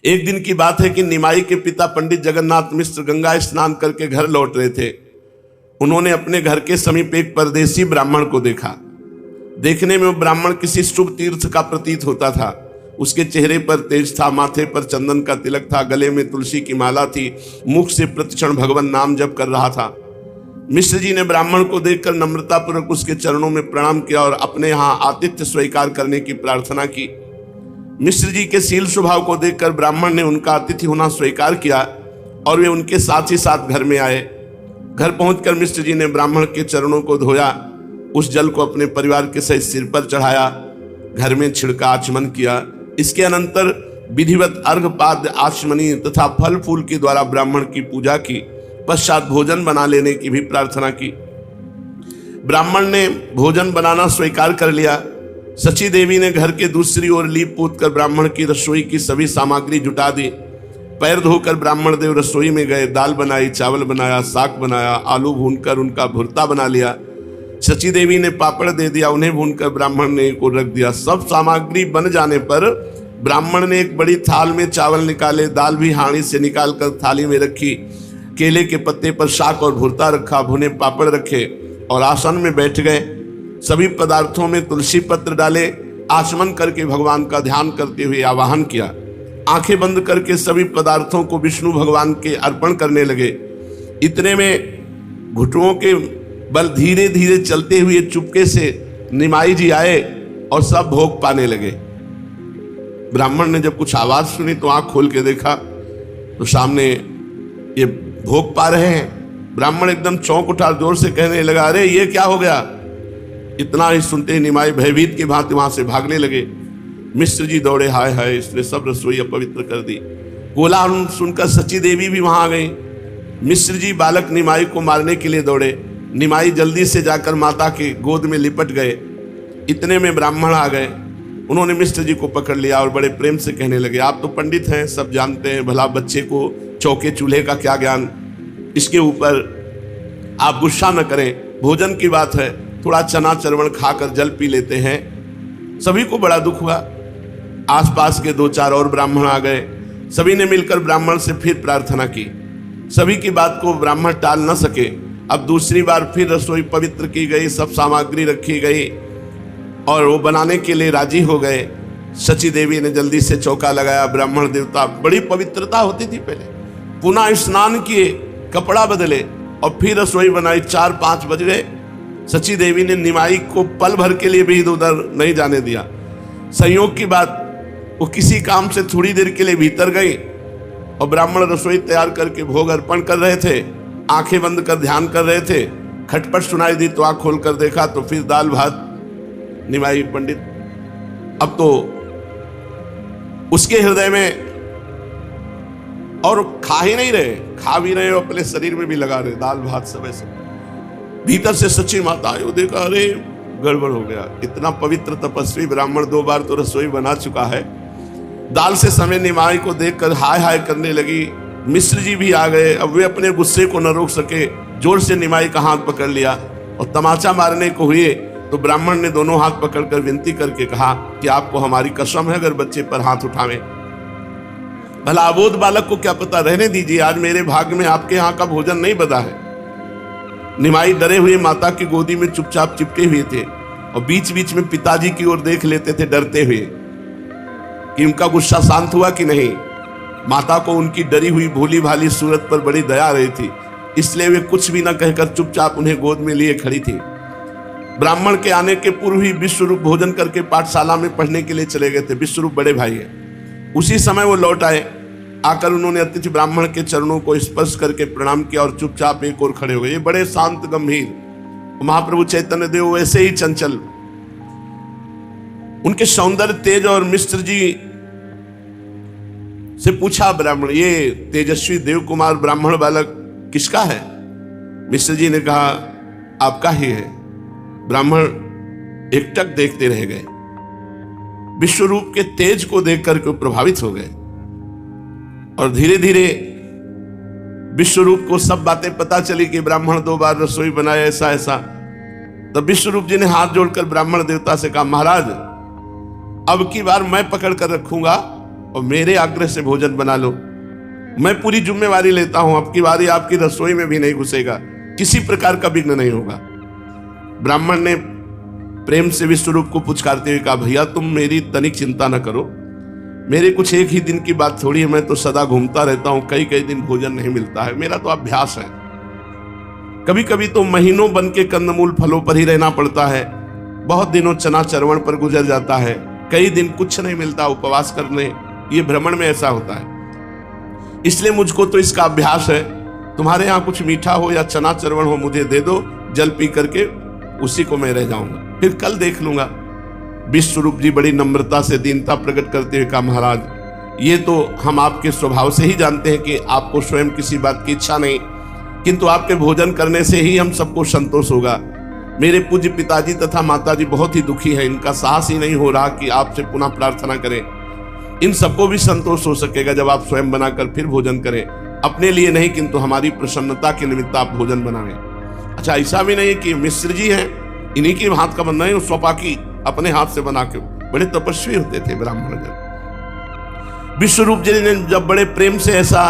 एक दिन की बात है कि निमाई के पिता पंडित जगन्नाथ मिश्र गंगा स्नान करके घर लौट रहे थे। उन्होंने अपने घर के समीप एक परदेसी ब्राह्मण को देखा। देखने में वो ब्राह्मण किसी शुभ तीर्थ का प्रतीत होता था। उसके चेहरे पर तेज था, माथे पर चंदन का तिलक था, गले में तुलसी की माला थी, मुख से प्रतिक्षण भगवान नाम जप कर रहा था। मिश्र जी ने ब्राह्मण को देखकर नम्रतापूर्वक उसके चरणों में प्रणाम किया और अपने यहाँ आतिथ्य स्वीकार करने की प्रार्थना की। मिश्र जी के शील स्वभाव को देखकर ब्राह्मण ने उनका अतिथि होना स्वीकार किया और वे उनके साथ ही साथ घर में आए। घर पहुंचकर मिश्र जी ने ब्राह्मण के चरणों को धोया, उस जल को अपने परिवार के सहित सिर पर चढ़ाया, घर में छिड़का, आचमन किया। इसके अनंतर विधिवत अर्घपाद्य आचमनी तथा फल फूल के द्वारा ब्राह्मण की पूजा की। पश्चात भोजन बना लेने की भी प्रार्थना की। ब्राह्मण ने भोजन बनाना स्वीकार कर लिया। सची देवी ने घर के दूसरी ओर लीप पोत कर ब्राह्मण की रसोई की सभी सामग्री जुटा दी। पैर धोकर ब्राह्मण देव रसोई में गए। दाल बनाई, चावल बनाया, साग बनाया, आलू भूनकर उनका भुर्ता बना लिया। सची देवी ने पापड़ दे दिया, उन्हें भूनकर ब्राह्मण ने को रख दिया। सब सामग्री बन जाने पर ब्राह्मण ने एक बड़ी थाल में चावल निकाले, दाल भी हांडी से निकालकर थाली में रखी, केले के पत्ते पर शाक और भुर्ता रखा, भुने पापड़ रखे और आसन में बैठ गए। सभी पदार्थों में तुलसी पत्र डाले, आचमन करके भगवान का ध्यान करते हुए आवाहन किया। आंखें बंद करके सभी पदार्थों को विष्णु भगवान के अर्पण करने लगे। इतने में घुटनों के बल धीरे धीरे चलते हुए चुपके से निमाई जी आए और सब भोग पाने लगे। ब्राह्मण ने जब कुछ आवाज सुनी तो आंख खोल के देखा तो सामने ये भोग पा रहे हैं। ब्राह्मण एकदम चौंक उठा, जोर से कहने लगा, अरे ये क्या हो गया। इतना ही सुनते ही निमाई भयभीत की भांति वहां से भागने लगे। मिश्र जी दौड़े, हाय हाय इसने सब रसोई अपवित्र कर दी। कोलाहल सुनकर सची देवी भी वहां आ गई। मिश्र जी बालक निमाई को मारने के लिए दौड़े। निमाई जल्दी से जाकर माता के गोद में लिपट गए। इतने में ब्राह्मण आ गए। उन्होंने मिश्र जी को पकड़ लिया और बड़े प्रेम से कहने लगे, आप तो पंडित हैं, सब जानते हैं, भला बच्चे को चौके चूल्हे का क्या ज्ञान। इसके ऊपर आप गुस्सा न करें, भोजन की बात है, थोड़ा चना चरवण खाकर जल पी लेते हैं। सभी को बड़ा दुख हुआ। आसपास के 2-4 और ब्राह्मण आ गए। सभी ने मिलकर ब्राह्मण से फिर प्रार्थना की। सभी की बात को ब्राह्मण टाल न सके। अब दूसरी बार फिर रसोई पवित्र की गई, सब सामग्री रखी गई और वो बनाने के लिए राजी हो गए। सची देवी ने जल्दी से चौका लगाया। ब्राह्मण देवता, बड़ी पवित्रता होती थी पहले, पुनः स्नान किए, कपड़ा बदले और फिर रसोई बनाई। 4-5 बज गए। सची देवी ने निमाई को पल भर के लिए भी इधर उधर नहीं जाने दिया। संयोग की बात, वो किसी काम से थोड़ी देर के लिए भीतर गई और ब्राह्मण रसोई तैयार करके भोग अर्पण कर रहे थे। आंखें बंद कर ध्यान कर रहे थे। खटपट सुनाई दी तो आंख खोल कर देखा तो फिर दाल भात। निमाई पंडित अब तो उसके हृदय में, और खा ही नहीं रहे, खा भी रहे और अपने शरीर में भी लगा रहे दाल भात सब ऐसे। भीतर से सच्ची माता आयो, देखा अरे गड़बड़ हो गया। इतना पवित्र तपस्वी ब्राह्मण 2 बार तो रसोई बना चुका है। दाल से समय निमाई को देखकर हाय हाय करने लगी। मिश्र जी भी आ गए। अब वे अपने गुस्से को न रोक सके, जोर से निमाई का हाथ पकड़ लिया और तमाचा मारने को हुए तो ब्राह्मण ने दोनों हाथ पकड़कर विनती करके कहा कि आपको हमारी कसम है अगर बच्चे पर हाथ उठावें। भला अबोध बालक को क्या पता, रहने दीजिए, आज मेरे भाग्य में आपके यहाँ का भोजन नहीं बना है। निमाई डरे हुए माता की गोदी में चुपचाप चिपटे हुए थे और बीच बीच में पिताजी की ओर देख लेते थे डरते हुए कि उनका गुस्सा शांत हुआ कि नहीं। माता को उनकी डरी हुई भोली भाली सूरत पर बड़ी दया आ रही थी, इसलिए वे कुछ भी न कहकर चुपचाप उन्हें गोद में लिए खड़ी थी। ब्राह्मण के आने के पूर्व ही विश्वरूप भोजन करके पाठशाला में पढ़ने के लिए चले गए थे। विश्वरूप बड़े भाई है। उसी समय वो लौट आए। आकर उन्होंने अतिथि ब्राह्मण के चरणों को स्पर्श करके प्रणाम किया और चुपचाप एक ओर खड़े हो गए। ये बड़े शांत गंभीर। महाप्रभु चैतन्य देव वैसे ही चंचल। उनके सौंदर्य तेज और मिश्र जी से पूछा ब्राह्मण, ये तेजस्वी देव कुमार ब्राह्मण बालक किसका है। मिश्र जी ने कहा आपका ही है। ब्राह्मण एकटक देखते रह गए। विश्वरूप के तेज को देखकर के प्रभावित हो गए और धीरे धीरे विश्वरूप को सब बातें पता चली कि ब्राह्मण 2 बार रसोई बनाए ऐसा ऐसा। तब विश्वरूप जी ने हाथ जोड़कर ब्राह्मण देवता से कहा, महाराज अब की बार मैं पकड़ कर रखूंगा और मेरे आग्रह से भोजन बना लो। मैं पूरी जिम्मेवारी लेता हूं, अब की बारी आपकी रसोई में भी नहीं घुसेगा, किसी प्रकार का विघ्न नहीं होगा। ब्राह्मण ने प्रेम से विश्वरूप को पुचकारते हुए कहा, भैया तुम मेरी तनिक चिंता न करो, मेरे कुछ एक ही दिन की बात थोड़ी है, मैं तो सदा घूमता रहता हूं, कई कई दिन भोजन नहीं मिलता है, मेरा तो अभ्यास है। कभी कभी तो महीनों बन के कंदमूल फलों पर ही रहना पड़ता है, बहुत दिनों चना चरवण पर गुजर जाता है, कई दिन कुछ नहीं मिलता उपवास करने, ये भ्रमण में ऐसा होता है। इसलिए मुझको तो इसका अभ्यास है, तुम्हारे यहाँ कुछ मीठा हो या चना चरवण हो मुझे दे दो, जल पी करके उसी को मैं रह जाऊंगा, फिर कल देख लूंगा। विश्वरूप जी बड़ी नम्रता से दीनता प्रकट करते हुए कहा, महाराज ये तो हम आपके स्वभाव से ही जानते हैं कि आपको स्वयं किसी बात की इच्छा नहीं, किंतु आपके भोजन करने से ही हम सबको संतोष होगा। मेरे पूज्य पिताजी तथा माताजी बहुत ही दुखी हैं, इनका साहस ही नहीं हो रहा कि आपसे पुनः प्रार्थना करें। इन सबको भी संतोष हो सकेगा जब आप स्वयं बनाकर फिर भोजन करें, अपने लिए नहीं किंतु हमारी प्रसन्नता के निमित्त आप भोजन बनावें। अच्छा, ऐसा भी नहीं कि मिश्र जी हैं इन्हीं के हाथ का बनना है, स्वपाकी अपने हाथ से बना के, बड़े तपस्वी होते थे ब्राह्मण जन। विश्वरूप जी ने जब बड़े प्रेम से ऐसा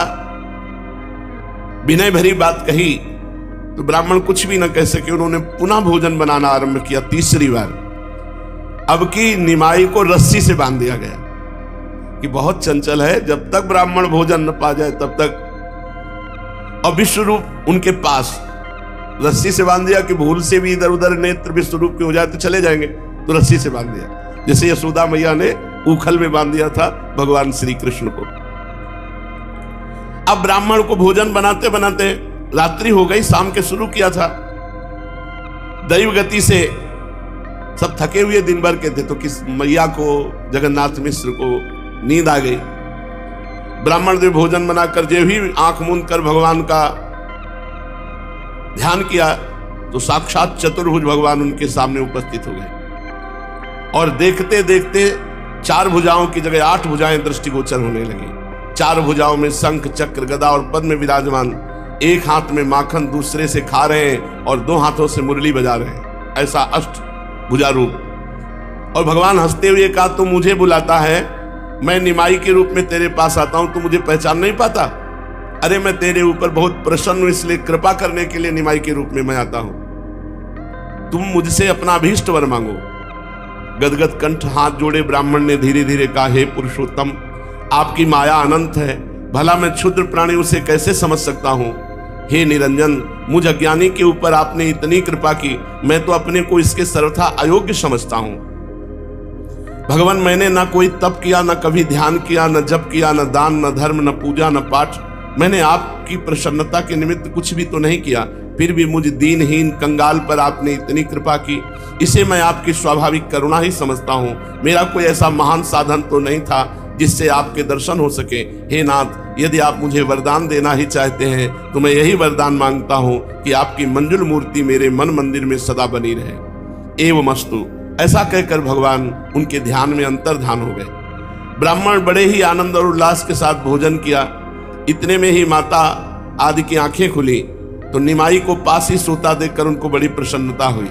विनय भरी बात कही तो ब्राह्मण कुछ भी न कह सके, उन्होंने पुनः भोजन बनाना आरंभ किया। तीसरी बार अब की निमाई को रस्सी से बांध दिया गया कि बहुत चंचल है, जब तक ब्राह्मण भोजन न पा जाए तब तक। और विश्वरूप उनके पास रस्सी से बांध दिया कि भूल से भी इधर उधर नेत्र विश्वरूप के हो जाए तो चले जाएंगे, तो रस्सी से बांध दिया, जैसे यशोदा मैया ने ऊखल में बांध दिया था भगवान श्री कृष्ण को। अब ब्राह्मण को भोजन बनाते बनाते रात्रि हो गई, शाम के शुरू किया था। दैव गति से सब थके हुए दिन भर के थे, तो किस मैया को, जगन्नाथ मिश्र को नींद आ गई। ब्राह्मण देव भोजन बनाकर जो भी आंख मूंद कर भगवान का ध्यान किया तो साक्षात चतुर्भुज भगवान उनके सामने उपस्थित हो गए, और देखते देखते 4 भुजाओं की जगह 8 भुजाएं दृष्टिगोचर होने लगी। 4 भुजाओं में शंख, चक्र, गदा और पद्म विराजमान, एक हाथ में माखन दूसरे से खा रहे हैं और 2 हाथों से मुरली बजा रहे हैं, ऐसा अष्ट भुजा रूप। और भगवान हंसते हुए कहा, तू मुझे बुलाता है, मैं निमाई के रूप में तेरे पास आता हूं, तू मुझे पहचान नहीं पाता? अरे मैं तेरे ऊपर बहुत प्रसन्न हूं, इसलिए कृपा करने के लिए निमाई के रूप में मैं आता हूं, तुम मुझसे अपना अभीष्ट वर मांगो। गदगद कंठ हाथ जोड़े ब्राह्मण ने धीरे धीरे कहा, हे पुरुषोत्तम, आपकी माया अनंत है, भला मैं क्षुद्र प्राणी उसे कैसे समझ सकता हूं। हे निरंजन, मुझ अज्ञानी के ऊपर आपने इतनी कृपा की, मैं तो अपने को इसके सर्वथा अयोग्य समझता हूं। भगवान, मैंने ना कोई तप किया, ना कभी ध्यान किया, न जप किया, न दान, न धर्म, न पूजा, न पाठ, मैंने आपकी प्रसन्नता के निमित्त कुछ भी तो नहीं किया, फिर भी मुझ दीनहीन कंगाल पर आपने इतनी कृपा की, इसे मैं आपकी स्वाभाविक करुणा ही समझता हूँ। मेरा कोई ऐसा महान साधन तो नहीं था जिससे आपके दर्शन हो सके। हे नाथ, यदि आप मुझे वरदान देना ही चाहते हैं तो मैं यही वरदान मांगता हूँ कि आपकी मंजुल मूर्ति मेरे मन मंदिर में सदा बनी रहे। एवमस्तु। ऐसा कहकर भगवान उनके ध्यान में अंतर्धान हो गए। ब्राह्मण बड़े ही आनंद और उल्लास के साथ भोजन किया। इतने में ही माता आदि की आंखें खुली तो निमाई को पास ही सोता देखकर उनको बड़ी प्रसन्नता हुई।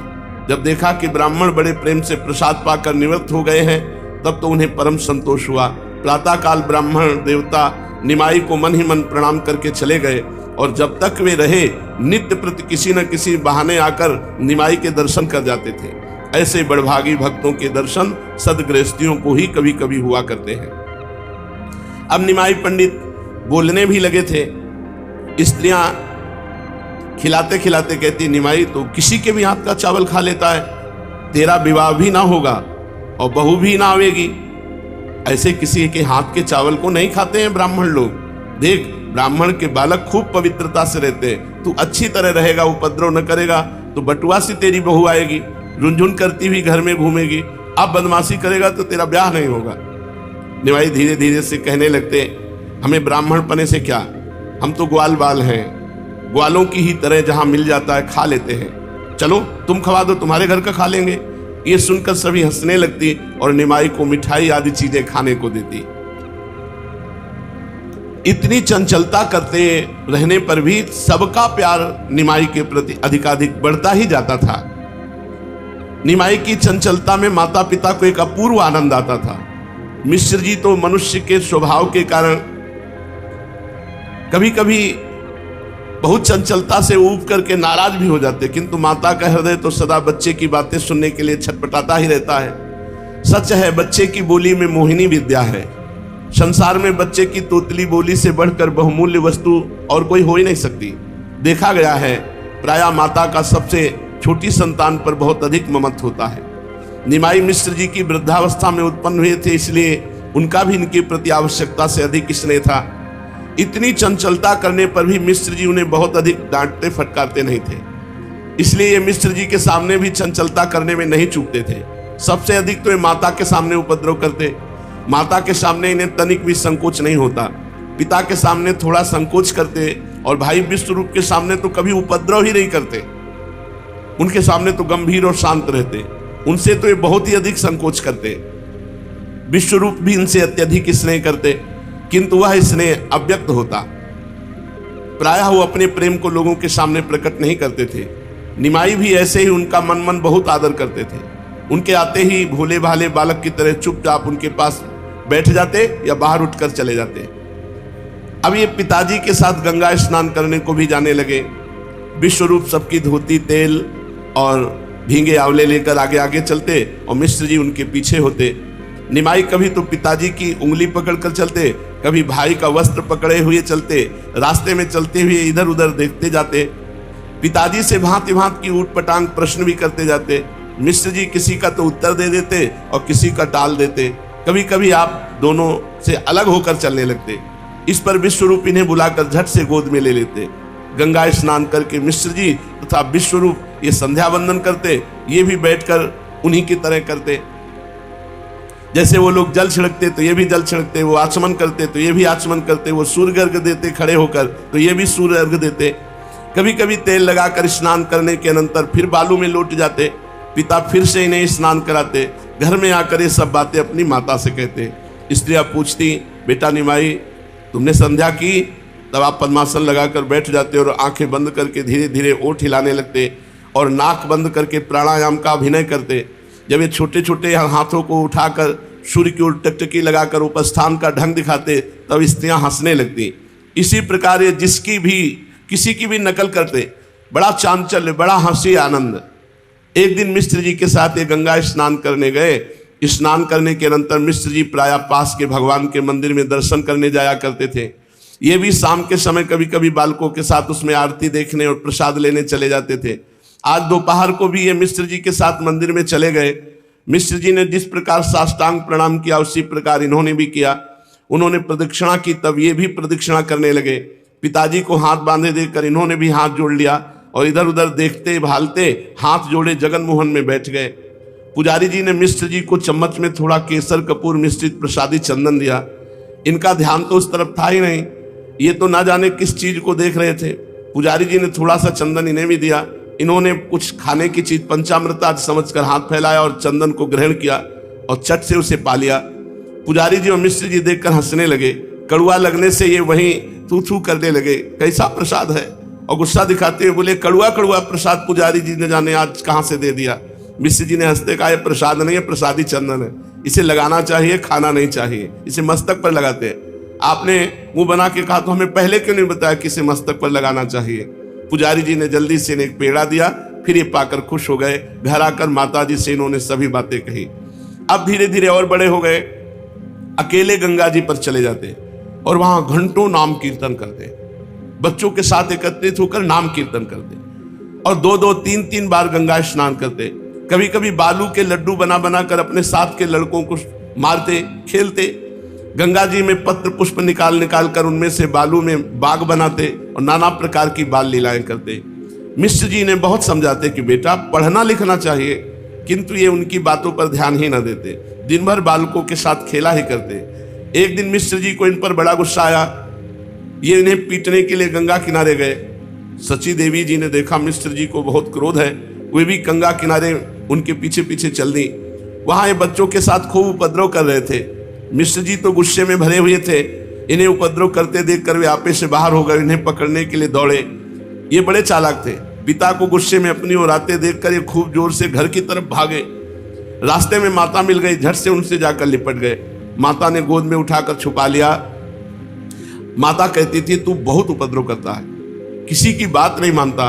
जब देखा कि ब्राह्मण बड़े प्रेम से प्रसाद पाकर निवृत्त हो गए हैं तब तो उन्हें परम संतोष हुआ। प्रातःकाल ब्राह्मण देवता निमाई को मन ही मन प्रणाम करके चले गए और जब तक वे रहे नित्य प्रति किसी न किसी बहाने आकर निमाई के दर्शन कर जाते थे। ऐसे बड़भागी भक्तों के दर्शन सदगृहस्थियों को ही कभी कभी हुआ करते हैं। अब निमाई पंडित बोलने भी लगे थे। स्त्रियां खिलाते खिलाते कहती, निमाई तो किसी के भी हाथ का चावल खा लेता है, तेरा विवाह भी ना होगा और बहू भी ना आवेगी, ऐसे किसी के हाथ के चावल को नहीं खाते हैं ब्राह्मण लोग। देख, ब्राह्मण के बालक खूब पवित्रता से रहते हैं, तू अच्छी तरह रहेगा, उपद्रव न करेगा तो बटुआ सी तेरी बहू आएगी, झुनझुन करती हुई घर में घूमेगी। अब बदमाशी करेगा तो तेरा ब्याह नहीं होगा। निमाई धीरे धीरे से कहने लगते, हमें ब्राह्मण पने से क्या, हम तो ग्वाल बाल हैं, ग्वालों की ही तरह जहां मिल जाता है खा लेते हैं, चलो तुम खवा दो, तुम्हारे घर का खा लेंगे। ये सुनकर सभी हंसने लगती और निमाई को मिठाई आदि चीजें खाने को देती। इतनी चंचलता करते रहने पर भी सबका प्यार निमाई के प्रति अधिकाधिक बढ़ता ही जाता था। निमाई की चंचलता में माता पिता को एक अपूर्व आनंद आता था। मिश्र जी तो मनुष्य के स्वभाव के कारण कभी कभी बहुत चंचलता से ऊब करके नाराज भी हो जाते, किंतु माता का हृदय तो सदा बच्चे की बातें सुनने के लिए छटपटाता ही रहता है। सच है, बच्चे की बोली में मोहिनी विद्या है। संसार में बच्चे की तोतली बोली से बढ़कर बहुमूल्य वस्तु और कोई हो ही नहीं सकती। देखा गया है, प्रायः माता का सबसे छोटी संतान पर बहुत अधिक ममत्व होता है। निमाई मिश्र जी की वृद्धावस्था में उत्पन्न हुए थे, इसलिए उनका भी इनके प्रति आवश्यकता से अधिक स्नेह था। इतनी चंचलता करने पर भी मिश्र जी उन्हें बहुत अधिक डांटते फटकारते नहीं थे, इसलिए ये मिश्र जी के सामने भी चंचलता करने में नहीं चूकते थे। सबसे अधिक तो ये माता के सामने उपद्रव करते। माता के सामने इन्हें तनिक भी संकोच नहीं होता। पिता के सामने थोड़ा संकोच करते और भाई विश्वरूप के सामने तो कभी उपद्रव ही नहीं करते। उनके सामने तो गंभीर और शांत रहते, उनसे तो ये बहुत ही अधिक संकोच करते। विश्वरूप भी इनसे अत्यधिक स्नेह करते, किंतु वह स्नेह अव्यक्त होता। प्रायः वो अपने प्रेम को लोगों के सामने प्रकट नहीं करते थे। निमाई भी ऐसे ही उनका मन मन बहुत आदर करते थे। उनके आते ही भोले भाले बालक की तरह चुपचाप उनके पास बैठ जाते या बाहर उठकर चले जाते। अब ये पिताजी के साथ गंगा स्नान करने को भी जाने लगे। विश्वरूप सबकी धोती, तेल और भींगे आंवले लेकर आगे आगे चलते और मिश्र जी उनके पीछे होते। निमाई कभी तो पिताजी की उंगली पकड़कर चलते, कभी भाई का वस्त्र पकड़े हुए चलते। रास्ते में चलते हुए इधर उधर देखते जाते। पिताजी से भांति भांति की ऊटपटांग प्रश्न भी करते जाते। मिश्र जी किसी का तो उत्तर दे देते और किसी का टाल देते। कभी कभी आप दोनों से अलग होकर चलने लगते। इस पर विश्वरूप इन्हें बुलाकर झट से गोद में ले लेते। गंगा स्नान करके मिश्र जी तथा विश्वरूप ये संध्या वंदन करते। ये भी बैठकर उन्हीं की तरह करते। जैसे वो लोग जल छिड़कते तो ये भी जल छिड़कते, वो आचमन करते तो ये भी आचमन करते, वो सूर्य अर्घ देते खड़े होकर तो ये भी सूर्य अर्घ देते। कभी कभी तेल लगाकर स्नान करने के अनंतर फिर बालू में लौट जाते। पिता फिर से इन्हें स्नान कराते। घर में आकर ये सब बातें अपनी माता से कहते। स्त्रियां पूछती, बेटा निमाई तुमने संध्या की? तब आप पद्मासन लगाकर बैठ जाते और आंखें बंद करके धीरे धीरे ओठ हिलाने लगते और नाक बंद करके प्राणायाम का अभिनय करते। जब ये छोटे छोटे हाथों को उठाकर सूर्य की ओर टकटकी लगाकर उपस्थान का ढंग दिखाते तब स्त्रियां हंसने लगती। इसी प्रकार ये जिसकी भी किसी की भी नकल करते। बड़ा चांचल्य, बड़ा हंसी आनंद। एक दिन मिश्र जी के साथ ये गंगा स्नान करने गए। स्नान करने के अनंतर मिश्र जी प्रायः पास के भगवान के मंदिर में दर्शन करने जाया करते थे। ये भी शाम के समय कभी कभी बालकों के साथ उसमें आरती देखने और प्रसाद लेने चले जाते थे। आज दोपहर को भी ये मिश्र जी के साथ मंदिर में चले गए। मिश्र जी ने जिस प्रकार साष्टांग प्रणाम किया उसी प्रकार इन्होंने भी किया। उन्होंने प्रदक्षिणा की, तब ये भी प्रदक्षिणा करने लगे। पिताजी को हाथ बांधे देकर इन्होंने भी हाथ जोड़ लिया और इधर उधर देखते भालते हाथ जोड़े जगन मोहन में बैठ गए। पुजारी जी ने मिश्र जी को चम्मच में थोड़ा केसर कपूर मिश्रित प्रसादी चंदन दिया। इनका ध्यान तो उस तरफ था ही नहीं। ये तो ना जाने किस चीज को देख रहे थे। पुजारी जी ने थोड़ा सा चंदन इन्हें भी दिया। इन्होंने कुछ खाने की चीज पंचामृता समझकर हाथ फैलाया और चंदन को ग्रहण किया और चट से उसे पा लिया। पुजारी जी और मिश्र जी देखकर हंसने लगे। कड़ुआ लगने से ये वहीं थू थू करने लगे। कैसा प्रसाद है? और गुस्सा दिखाते हुए बोले, कड़ुआ कड़ुआ प्रसाद पुजारी जी ने जाने आज कहाँ से दे दिया। मिश्र जी ने हंसते कहा, यह प्रसाद नहीं है, प्रसादी चंदन है। इसे लगाना चाहिए, खाना नहीं चाहिए। इसे मस्तक पर लगाते हैं। आपने मुंह बना के कहा तो हमें पहले क्यों नहीं बताया कि इसे मस्तक पर लगाना चाहिए। पुजारी जी ने जल्दी से इन्हें एक पेड़ा दिया। फिर ये पाकर खुश हो गए। घर आकर माता जी से इन्होंने सभी बातें कही। अब धीरे धीरे और बड़े हो गए। अकेले गंगा जी पर चले जाते और वहां घंटों नाम कीर्तन करते। बच्चों के साथ एकत्रित होकर नाम कीर्तन करते और दो दो तीन तीन बार गंगा स्नान करते। कभी कभी बालू के लड्डू बना बनाकर अपने साथ के लड़कों को मारते, खेलते। गंगा जी में पत्र पुष्प निकाल निकाल कर उनमें से बालू में बाग बनाते और नाना प्रकार की बाल लीलाएं करते। मिश्र जी ने बहुत समझाते कि बेटा पढ़ना लिखना चाहिए, किंतु ये उनकी बातों पर ध्यान ही न देते। दिन भर बालकों के साथ खेला ही करते। एक दिन मिश्र जी को इन पर बड़ा गुस्सा आया। ये इन्हें पीटने के लिए गंगा किनारे गए। सची देवी जी ने देखा मिश्र जी को बहुत क्रोध है, वे भी गंगा किनारे उनके पीछे पीछे चल दी। वहां ये बच्चों के साथ खूब उपद्रव कर रहे थे। मिश्र जी तो गुस्से में भरे हुए थे। इन्हें उपद्रव करते देखकर वे आपे से बाहर हो गए। इन्हें पकड़ने के लिए दौड़े। ये बड़े चालाक थे। पिता को गुस्से में अपनी ओर आते देखकर ये खूब जोर से घर की तरफ भागे। रास्ते में माता मिल गई। झट से उनसे जाकर लिपट गए। माता ने गोद में उठाकर छुपा लिया। माता कहती थी तू बहुत उपद्रव करता है, किसी की बात नहीं मानता,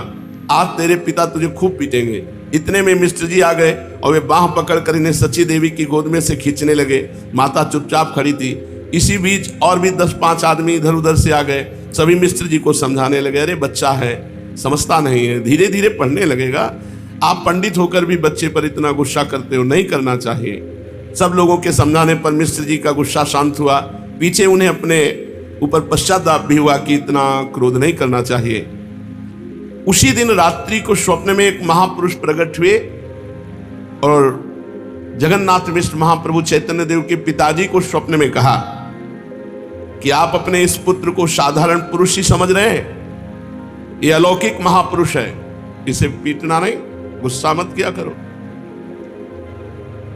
आज तेरे पिता तुझे खूब पीटेंगे। इतने में मिस्टर जी आ गए और वे बाह पकड़कर इन्हें सची देवी की गोद में से खींचने लगे। माता चुपचाप खड़ी थी। इसी बीच और भी 10-5 आदमी इधर उधर से आ गए। सभी मिस्टर जी को समझाने लगे, अरे बच्चा है, समझता नहीं है, धीरे धीरे पढ़ने लगेगा। आप पंडित होकर भी बच्चे पर इतना गुस्सा करते हो, नहीं करना चाहिए। सब लोगों के समझाने पर मिस्टर जी का गुस्सा शांत हुआ। पीछे उन्हें अपने ऊपर पश्चाताप भी हुआ कि इतना क्रोध नहीं करना चाहिए। उसी दिन रात्रि को स्वप्न में एक महापुरुष प्रकट हुए और जगन्नाथ मिश्र महाप्रभु चैतन्य देव के पिताजी को स्वप्न में कहा कि आप अपने इस पुत्र को साधारण पुरुष ही समझ रहे हैं, ये अलौकिक महापुरुष है, इसे पीटना नहीं, गुस्सा मत किया करो।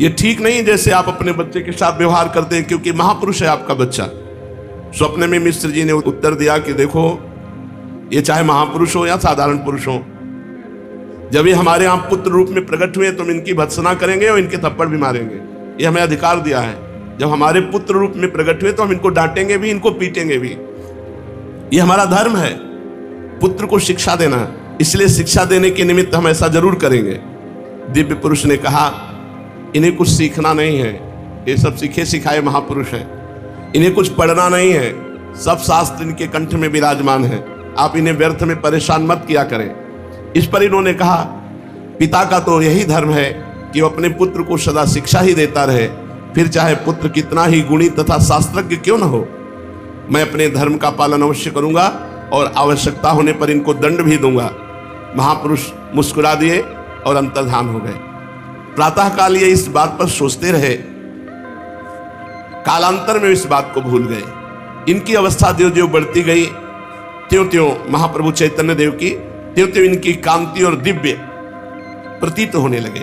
ये ठीक नहीं जैसे आप अपने बच्चे के साथ व्यवहार करते हैं, क्योंकि महापुरुष है आपका बच्चा। स्वप्न में मिश्र जी ने उत्तर दिया कि देखो, ये चाहे महापुरुष हो या साधारण पुरुष हो, जब ये हमारे यहां पुत्र रूप में प्रकट हुए तो हम इनकी भत्सना करेंगे और इनके थप्पड़ भी मारेंगे। ये हमें अधिकार दिया है, जब हमारे पुत्र रूप में प्रकट हुए तो हम इनको डांटेंगे भी, इनको पीटेंगे भी। ये हमारा धर्म है, पुत्र को शिक्षा देना, इसलिए शिक्षा देने के निमित्त हम ऐसा जरूर करेंगे। दिव्य पुरुष ने कहा इन्हें कुछ सीखना नहीं है, ये सब सीखे सिखाए महापुरुष हैं, इन्हें कुछ पढ़ना नहीं है, सब शास्त्र इनके कंठ में विराजमान है, आप इन्हें व्यर्थ में परेशान मत किया करें। इस पर इन्होंने कहा पिता का तो यही धर्म है कि वो अपने पुत्र को सदा शिक्षा ही देता रहे, फिर चाहे पुत्र कितना ही गुणी तथा शास्त्रज्ञ क्यों न हो। मैं अपने धर्म का पालन अवश्य करूंगा और आवश्यकता होने पर इनको दंड भी दूंगा। महापुरुष मुस्कुरा दिए और अंतर्धान हो गए। प्रातःकाल ये इस बात पर सोचते रहे, कालांतर में इस बात को भूल गए। इनकी अवस्था ज्यों ज्यों बढ़ती गई त्यों त्यों महाप्रभु चैतन्य देव की त्यों त्यों इनकी कांति और दिव्य प्रतीत होने लगे।